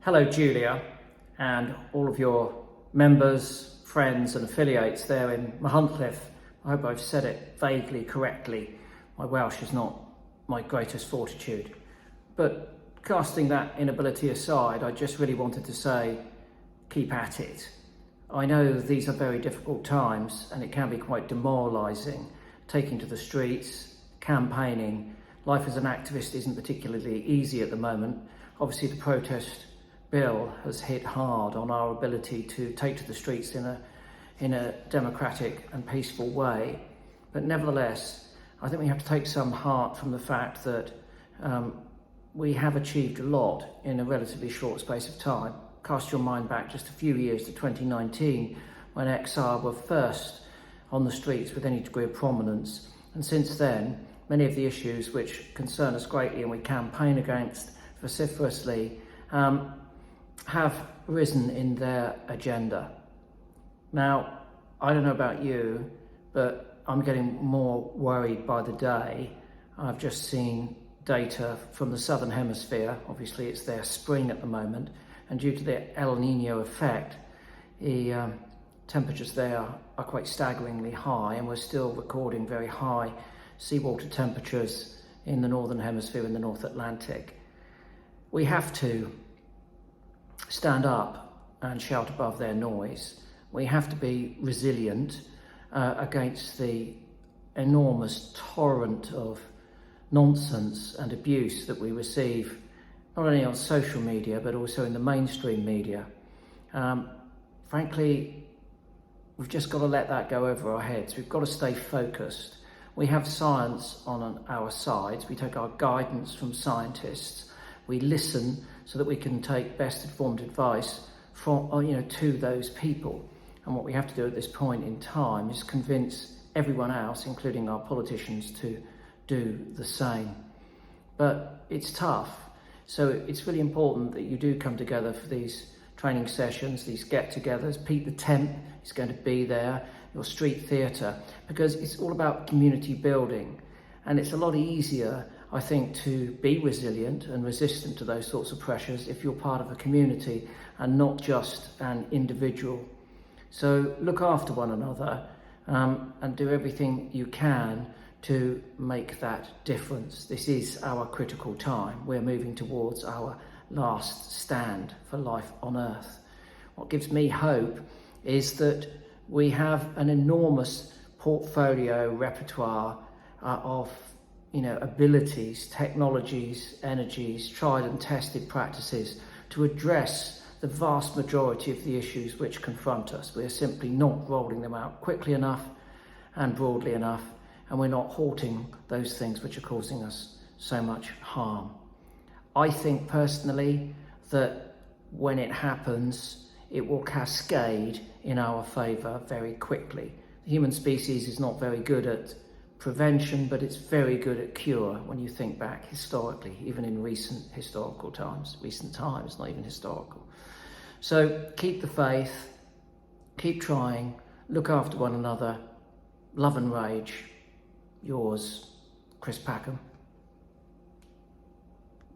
Hello Julia and all of your members, friends and affiliates there in Machynlleth. I hope I've said it vaguely correctly. My Welsh is not my greatest fortitude. But casting that inability aside, I just really wanted to say, keep at it. I know these are very difficult times and it can be quite demoralising, taking to the streets, campaigning. Life as an activist isn't particularly easy at the moment. Obviously the protest bill has hit hard on our ability to take to the streets in a democratic and peaceful way. But nevertheless, I think we have to take some heart from the fact that we have achieved a lot in a relatively short space of time. Cast your mind back just a few years to 2019, when XR were first on the streets with any degree of prominence. And since then, many of the issues which concern us greatly and we campaign against vociferously have risen in their agenda. Now, I don't know about you, but I'm getting more worried by the day. I've just seen data from the Southern Hemisphere. Obviously, it's their spring at the moment, and due to the El Nino effect, the temperatures there are quite staggeringly high, and we're still recording very high seawater temperatures in the Northern Hemisphere and the North Atlantic. We have to stand up and shout above their noise. We have to be resilient against the enormous torrent of nonsense and abuse that we receive, not only on social media, but also in the mainstream media. Frankly, we've just got to let that go over our heads. We've got to stay focused. We have science on our sides. We take our guidance from scientists. We listen so that we can take best informed advice from, to those people. And what we have to do at this point in time is convince everyone else, including our politicians, to do the same. But it's tough. So it's really important that you do come together for these training sessions, these get-togethers. Pete the Temp is going to be there, your street theatre, because it's all about community building. And it's a lot easier, I think, to be resilient and resistant to those sorts of pressures if you're part of a community and not just an individual. So look after one another and do everything you can to make that difference. This is our critical time. We're moving towards our last stand for life on Earth. What gives me hope is that we have an enormous portfolio, repertoire of abilities, technologies, energies, tried and tested practices to address the vast majority of the issues which confront us. We're simply not rolling them out quickly enough and broadly enough, and we're not halting those things which are causing us so much harm. I think personally that when it happens, it will cascade in our favour very quickly. The human species is not very good at prevention, but it's very good at cure when you think back historically, even in recent times, not even historical. So keep the faith, keep trying, look after one another, love and rage. Yours, Chris Packham.